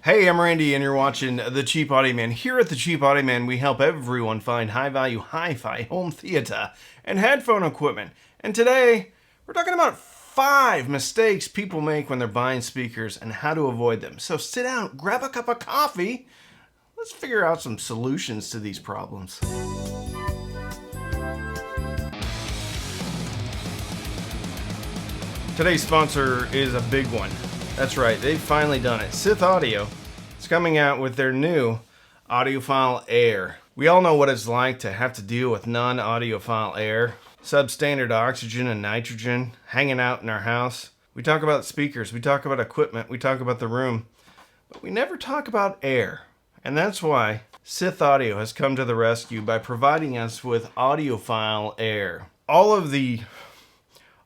Hey, I'm Randy, and you're watching The Cheap Audio Man. Here at The Cheap Audio Man, we help everyone find high-value hi-fi, home theater, and headphone equipment. And today, we're talking about 5 mistakes people make when they're buying speakers and how to avoid them. So sit down, grab a cup of coffee. Let's figure out some solutions to these problems. Today's sponsor is a big one. That's right, they've finally done it. Sith Audio is coming out with their new audiophile air. We all know what it's like to have to deal with non-audiophile air, substandard oxygen and nitrogen hanging out in our house. We talk about speakers, we talk about equipment, we talk about the room, but we never talk about air. And that's why Sith Audio has come to the rescue by providing us with audiophile air. All of the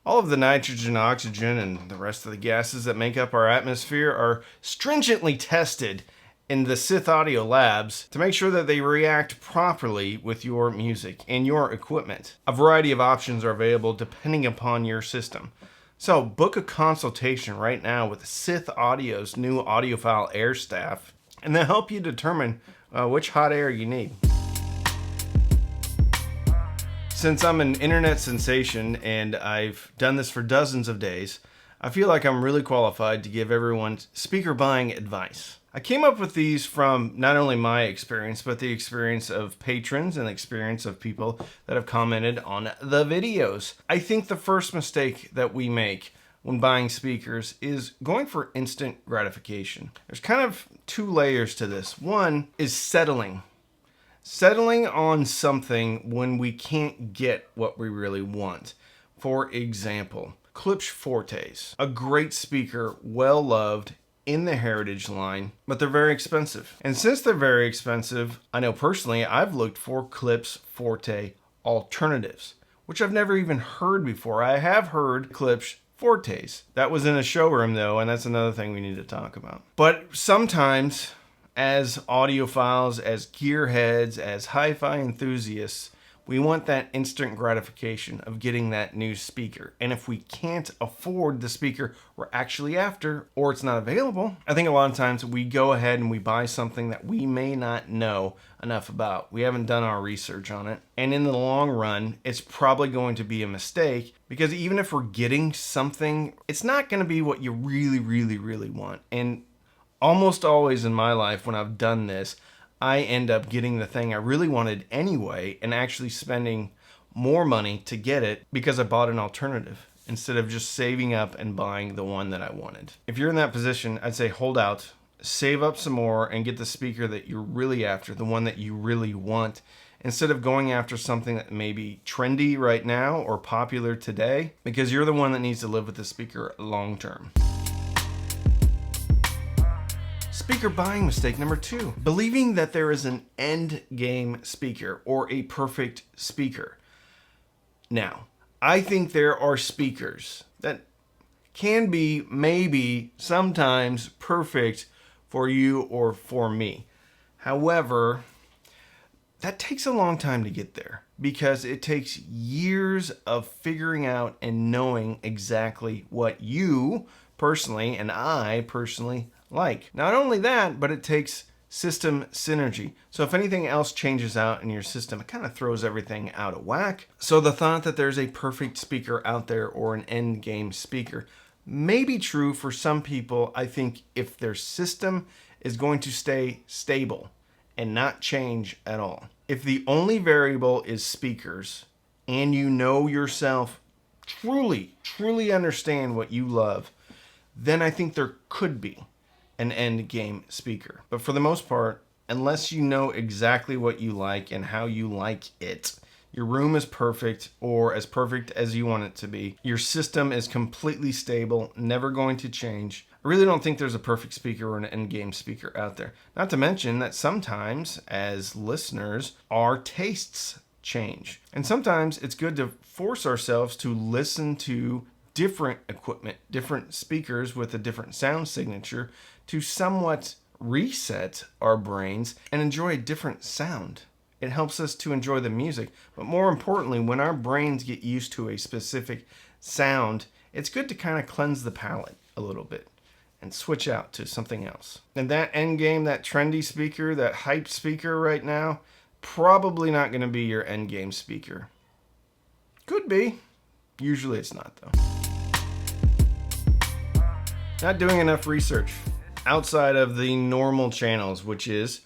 nitrogen, oxygen, and the rest of the gases that make up our atmosphere are stringently tested in the Sith Audio labs to make sure that they react properly with your music and your equipment. A variety of options are available depending upon your system. So book a consultation right now with Sith Audio's new audiophile air staff, and they'll help you determine which hot air you need. Since I'm an internet sensation and I've done this for dozens of days, I feel like I'm really qualified to give everyone speaker buying advice. I came up with these from not only my experience, but the experience of patrons and the experience of people that have commented on the videos. I think the first mistake that we make when buying speakers is going for instant gratification. There's kind of 2 layers to this. One is settling on something when we can't get what we really want. For example, Klipsch Fortes, a great speaker, well loved in the Heritage line, but they're very expensive. And since they're very expensive, I know personally I've looked for Klipsch Forte alternatives, which I've never even heard before. I have heard Klipsch Fortes. That was in a showroom though, and that's another thing we need to talk about. But sometimes, as audiophiles, as gearheads, as hi-fi enthusiasts, we want that instant gratification of getting that new speaker. And if we can't afford the speaker we're actually after, or it's not available, I think a lot of times we go ahead and we buy something that we may not know enough about. We haven't done our research on it. And in the long run, it's probably going to be a mistake, because even if we're getting something, it's not going to be what you really want. And almost always in my life when I've done this, I end up getting the thing I really wanted anyway and actually spending more money to get it because I bought an alternative instead of just saving up and buying the one that I wanted. If you're in that position, I'd say hold out, save up some more, and get the speaker that you're really after, the one that you really want, instead of going after something that may be trendy right now or popular today, because you're the one that needs to live with the speaker long term. Speaker buying mistake number 2, believing that there is an end game speaker or a perfect speaker. Now, I think there are speakers that can be maybe sometimes perfect for you or for me. However, that takes a long time to get there because it takes years of figuring out and knowing exactly what you personally and I personally like. Not only that, but it takes system synergy. So if anything else changes out in your system, it kind of throws everything out of whack. So the thought that there's a perfect speaker out there or an end game speaker may be true for some people. I think if their system is going to stay stable and not change at all. If the only variable is speakers and you know yourself, truly understand what you love, then I think there could be an end game speaker. But for the most part, unless you know exactly what you like and how you like it, your room is perfect or as perfect as you want it to be, your system is completely stable, never going to change, I really don't think there's a perfect speaker or an end game speaker out there. Not to mention that sometimes as listeners, our tastes change. And sometimes it's good to force ourselves to listen to different equipment, different speakers with a different sound signature to somewhat reset our brains and enjoy a different sound. It helps us to enjoy the music, but more importantly, when our brains get used to a specific sound, it's good to kind of cleanse the palate a little bit and switch out to something else. And that end game, that trendy speaker, that hype speaker right now, probably not going to be your end game speaker. Could be. Usually it's not, though. Not doing enough research outside of the normal channels, which is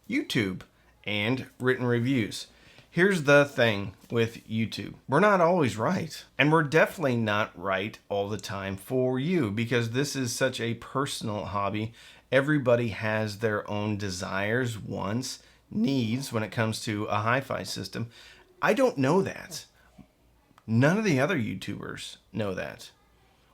YouTube and written reviews. Here's the thing with YouTube. We're not always right. And we're definitely not right all the time for you, because this is such a personal hobby. Everybody has their own desires, wants, needs when it comes to a hi-fi system. I don't know that. None of the other YouTubers know that.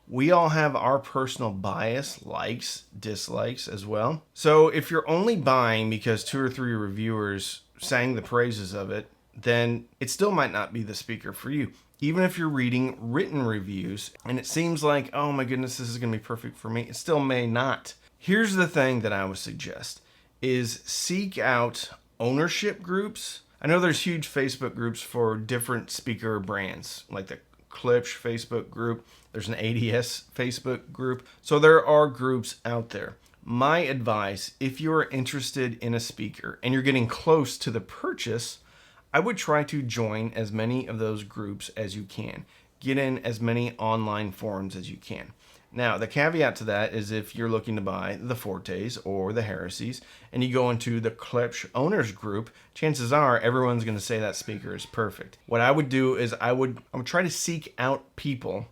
We all have our personal bias, likes, dislikes as well. So if you're only buying because 2 or 3 reviewers sang the praises of it, then it still might not be the speaker for you. Even if you're reading written reviews and it seems like, oh my goodness, this is going to be perfect for me, it still may not. Here's the thing that I would suggest is seek out ownership groups. I know there's huge Facebook groups for different speaker brands, like the Klipsch Facebook group. There's an ADS Facebook group. So there are groups out there. My advice, if you're interested in a speaker and you're getting close to the purchase, I would try to join as many of those groups as you can. Get in as many online forums as you can. Now, the caveat to that is if you're looking to buy the Fortes or the Heresies and you go into the Klipsch owners group, chances are everyone's going to say that speaker is perfect. What I would do is I would try to seek out people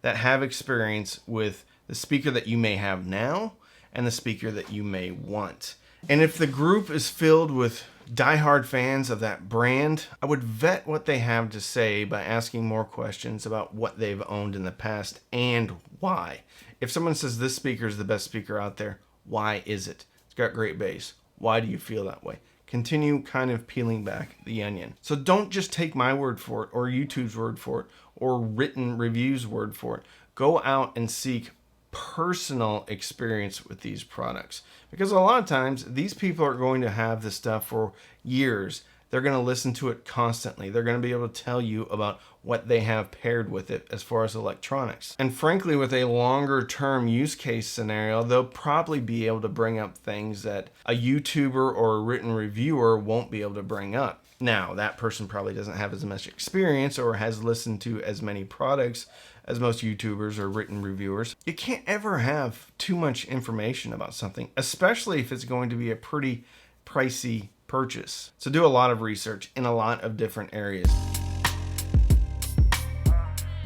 that have experience with the speaker that you may have now and the speaker that you may want. And if the group is filled with diehard fans of that brand, I would vet what they have to say by asking more questions about what they've owned in the past and why. If someone says this speaker is the best speaker out there, why is it? It's got great bass. Why do you feel that way? Continue kind of peeling back the onion. So don't just take my word for it or YouTube's word for it or written reviews word for it. Go out and seek personal experience with these products, because a lot of times these people are going to have this stuff for years. They're going to listen to it constantly. They're going to be able to tell you about what they have paired with it as far as electronics. And frankly, with a longer term use case scenario, they'll probably be able to bring up things that a YouTuber or a written reviewer won't be able to bring up. Now, that person probably doesn't have as much experience or has listened to as many products as most YouTubers or written reviewers. You can't ever have too much information about something, especially if it's going to be a pretty pricey purchase. So do a lot of research in a lot of different areas.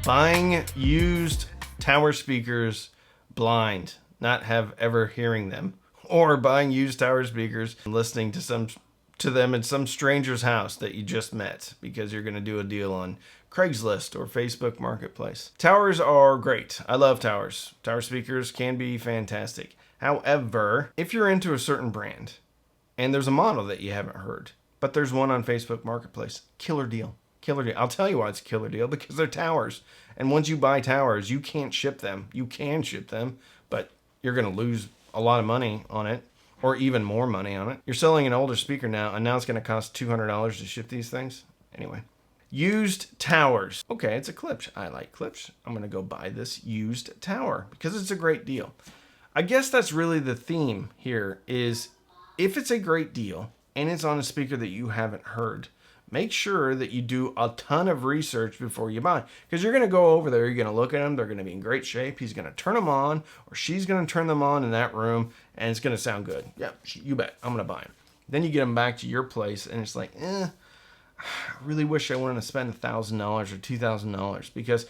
Buying used tower speakers blind, not have ever hearing them, or buying used tower speakers and listening to them in some stranger's house that you just met because you're going to do a deal on Craigslist or Facebook Marketplace. Towers are great. I love towers. Tower speakers can be fantastic. However, if you're into a certain brand and there's a model that you haven't heard, but there's one on Facebook Marketplace, killer deal. Killer deal. I'll tell you why it's a killer deal, because they're towers. And once you buy towers, you can't ship them. You can ship them, but you're going to lose a lot of money on it, or even more money on it. You're selling an older speaker now, and now it's going to cost $200 to ship these things. Anyway. Used towers. Okay, it's a Klipsch. I like Klipsch. I'm going to go buy this used tower because it's a great deal. I guess that's really the theme here is if it's a great deal and it's on a speaker that you haven't heard, make sure that you do a ton of research before you buy, because you're going to go over there, you're going to look at them, they're going to be in great shape, he's going to turn them on or she's going to turn them on in that room and it's going to sound good. Yeah, you bet. I'm going to buy them. Then you get them back to your place and it's like, I really wish I wouldn't have spent $1,000 or $2,000, because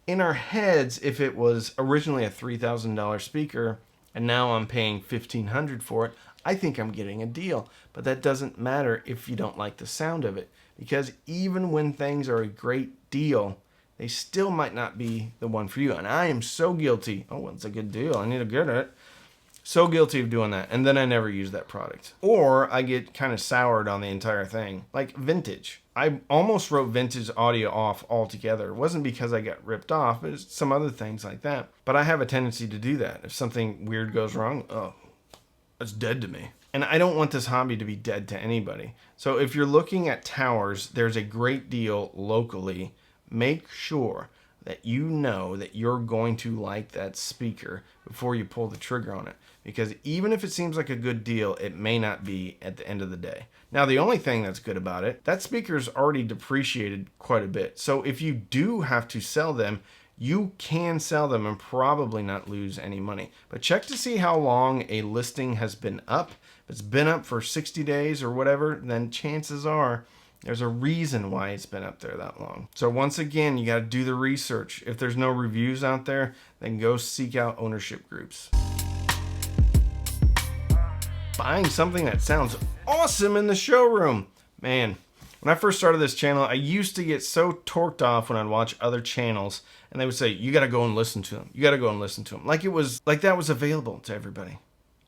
in our heads, if it was originally a $3,000 speaker and now I'm paying $1,500 for it, I think I'm getting a deal. But that doesn't matter if you don't like the sound of it, because even when things are a great deal, they still might not be the one for you. And I am so guilty. Oh, well, it's a good deal. I need to get it. So guilty of doing that. And then I never use that product. Or I get kind of soured on the entire thing. Like vintage. I almost wrote vintage audio off altogether. It wasn't because I got ripped off. It was some other things like that. But I have a tendency to do that. If something weird goes wrong, oh, it's dead to me. And I don't want this hobby to be dead to anybody. So if you're looking at towers, there's a great deal locally. Make sure that you know that you're going to like that speaker before you pull the trigger on it. Because even if it seems like a good deal, it may not be at the end of the day. Now, the only thing that's good about it, that speaker's already depreciated quite a bit. So if you do have to sell them, you can sell them and probably not lose any money. But check to see how long a listing has been up. If it's been up for 60 days or whatever, then chances are there's a reason why it's been up there that long. So once again, you got to do the research. If there's no reviews out there, then go seek out ownership groups. Buying something that sounds awesome in the showroom. Man, when I first started this channel, I used to get so torqued off when I'd watch other channels and they would say, you got to go and listen to them. You got to go and listen to them. Like that was available to everybody.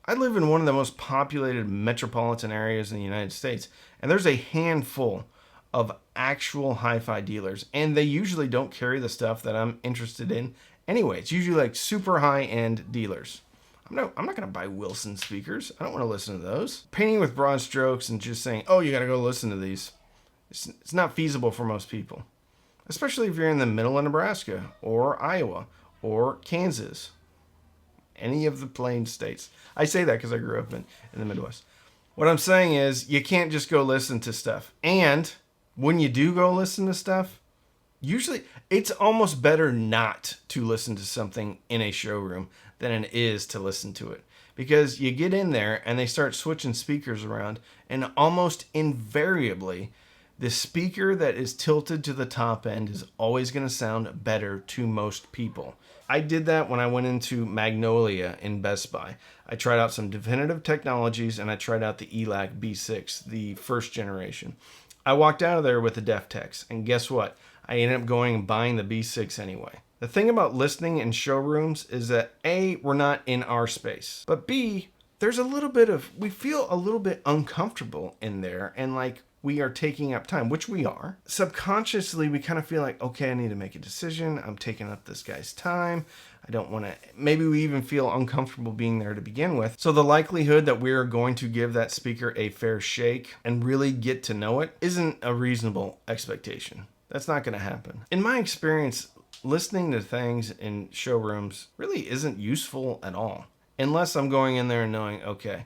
I live in one of the most populated metropolitan areas in the United States, and there's a handful of actual hi-fi dealers, and they usually don't carry the stuff that I'm interested in anyway. It's usually like super high-end dealers. I'm not going to buy Wilson speakers. I don't want to listen to those. Painting with broad strokes and just saying, oh, you got to go listen to these. It's not feasible for most people, especially if you're in the middle of Nebraska or Iowa or Kansas, any of the plain states. I say that because I grew up in the Midwest. What I'm saying is you can't just go listen to stuff. And when you do go listen to stuff, usually it's almost better not to listen to something in a showroom than it is to listen to it. Because you get in there and they start switching speakers around, and almost invariably, the speaker that is tilted to the top end is always going to sound better to most people. I did that when I went into Magnolia in Best Buy. I tried out some Definitive Technologies and I tried out the ELAC B6, the first generation. I walked out of there with the DefTechs, and guess what? I ended up going and buying the B6 anyway. The thing about listening in showrooms is that A, we're not in our space, but B, we feel a little bit uncomfortable in there, and like we are taking up time, which we are. Subconsciously, we kind of feel like, okay, I need to make a decision. I'm taking up this guy's time. I don't want to, maybe we even feel uncomfortable being there to begin with. So the likelihood that we're going to give that speaker a fair shake and really get to know it isn't a reasonable expectation. That's not going to happen. In my experience, listening to things in showrooms really isn't useful at all. Unless I'm going in there and knowing, okay,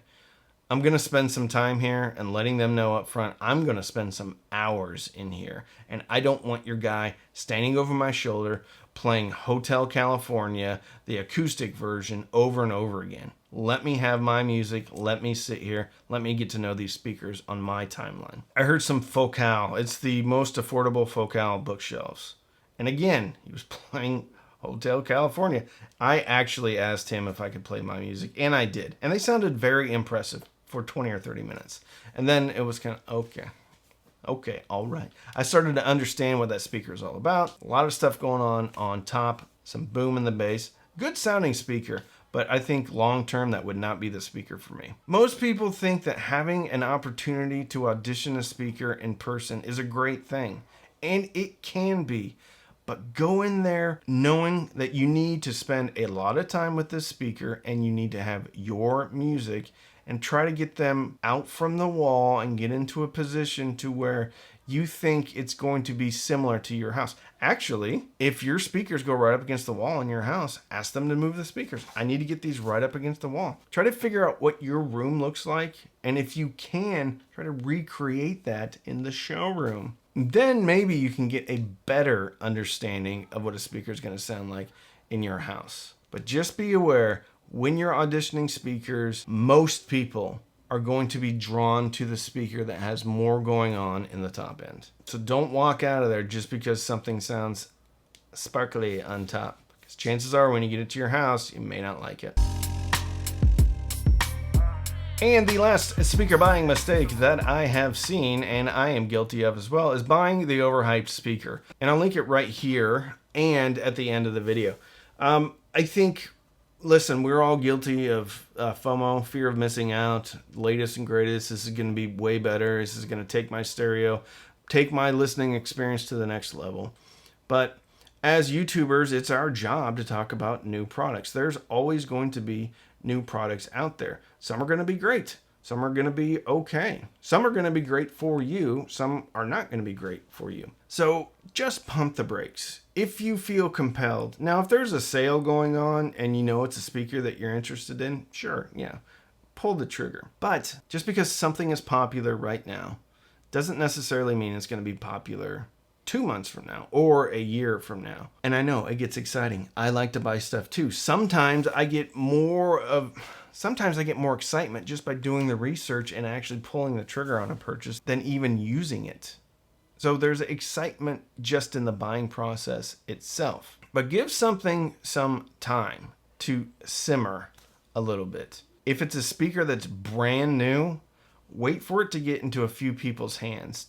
I'm going to spend some time here and letting them know up front, I'm going to spend some hours in here. And I don't want your guy standing over my shoulder playing Hotel California, the acoustic version, over and over again. Let me have my music. Let me sit here. Let me get to know these speakers on my timeline. I heard some Focal. It's the most affordable Focal bookshelves. And again, he was playing Hotel California. I actually asked him if I could play my music, and I did. And they sounded very impressive for 20 or 30 minutes. And then it was kind of, okay, all right. I started to understand what that speaker is all about. A lot of stuff going on top, some boom in the bass. Good sounding speaker, but I think long term that would not be the speaker for me. Most people think that having an opportunity to audition a speaker in person is a great thing, and it can be. But go in there knowing that you need to spend a lot of time with this speaker and you need to have your music, and try to get them out from the wall and get into a position to where you think it's going to be similar to your house. Actually, if your speakers go right up against the wall in your house, ask them to move the speakers. I need to get these right up against the wall. Try to figure out what your room looks like, and if you can, try to recreate that in the showroom. Then maybe you can get a better understanding of what a speaker is going to sound like in your house. But just be aware, when you're auditioning speakers, most people are going to be drawn to the speaker that has more going on in the top end. So don't walk out of there just because something sounds sparkly on top, because chances are when you get it to your house, you may not like it. And the last speaker buying mistake that I have seen, and I am guilty of as well, is buying the overhyped speaker. And I'll link it right here and at the end of the video. I think, listen, we're all guilty of FOMO, fear of missing out, latest and greatest. This is going to be way better. This is going to take my stereo, take my listening experience to the next level. But as YouTubers, it's our job to talk about new products. There's always going to be new products out there. Some are going to be great. Some are going to be okay. Some are going to be great for you. Some are not going to be great for you. So just pump the brakes if you feel compelled. Now, if there's a sale going on and you know it's a speaker that you're interested in, sure, yeah, pull the trigger. But just because something is popular right now doesn't necessarily mean it's going to be popular 2 months from now or a year from now. And I know it gets exciting. I like to buy stuff too. Sometimes I get more excitement just by doing the research and actually pulling the trigger on a purchase than even using it. So there's excitement just in the buying process itself. But give something some time to simmer a little bit. If it's a speaker that's brand new, wait for it to get into a few people's hands.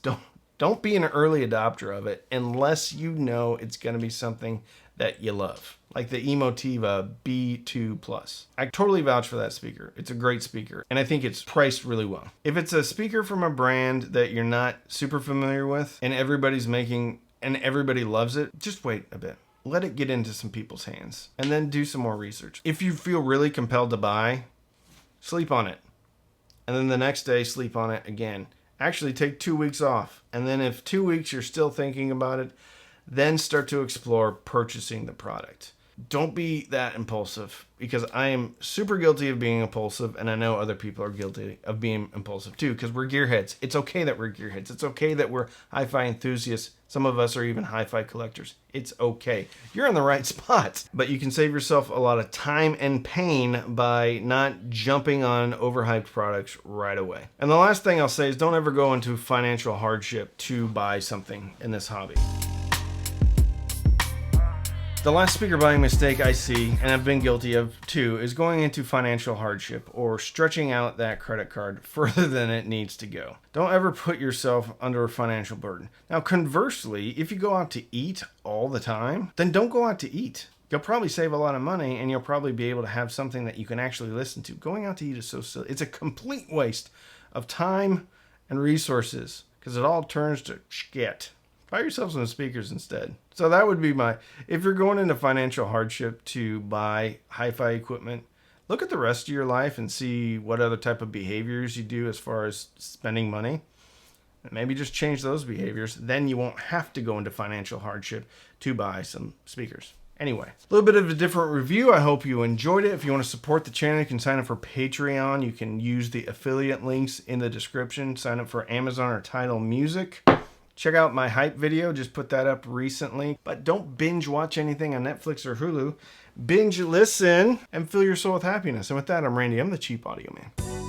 Don't be an early adopter of it unless you know it's going to be something that you love, like the Emotiva B2 Plus. I totally vouch for that speaker. It's a great speaker, and I think it's priced really well. If it's a speaker from a brand that you're not super familiar with and everybody's making and everybody loves it, just wait a bit. Let it get into some people's hands and then do some more research. If you feel really compelled to buy, sleep on it. And then the next day, sleep on it again. Actually, take 2 weeks off. And then if 2 weeks you're still thinking about it, then start to explore purchasing the product. Don't be that impulsive, because I am super guilty of being impulsive, and I know other people are guilty of being impulsive too, because we're gearheads. It's okay that we're gearheads. It's okay that we're hi-fi enthusiasts. Some of us are even hi-fi collectors. It's okay. You're in the right spot, but you can save yourself a lot of time and pain by not jumping on overhyped products right away. And the last thing I'll say is don't ever go into financial hardship to buy something in this hobby. The last speaker buying mistake I see, and I've been guilty of too, is going into financial hardship or stretching out that credit card further than it needs to go. Don't ever put yourself under a financial burden. Now, conversely, if you go out to eat all the time, then don't go out to eat. You'll probably save a lot of money, and you'll probably be able to have something that you can actually listen to. Going out to eat is so silly. It's a complete waste of time and resources, because it all turns to shit. Buy yourself some speakers instead. So that would be if you're going into financial hardship to buy hi-fi equipment, look at the rest of your life and see what other type of behaviors you do as far as spending money. And maybe just change those behaviors. Then you won't have to go into financial hardship to buy some speakers. Anyway, a little bit of a different review. I hope you enjoyed it. If you want to support the channel, you can sign up for Patreon. You can use the affiliate links in the description. Sign up for Amazon or Tidal Music. Check out my hype video, just put that up recently. But don't binge watch anything on Netflix or Hulu. Binge listen and fill your soul with happiness. And with that, I'm Randy. I'm the Cheap Audio Man.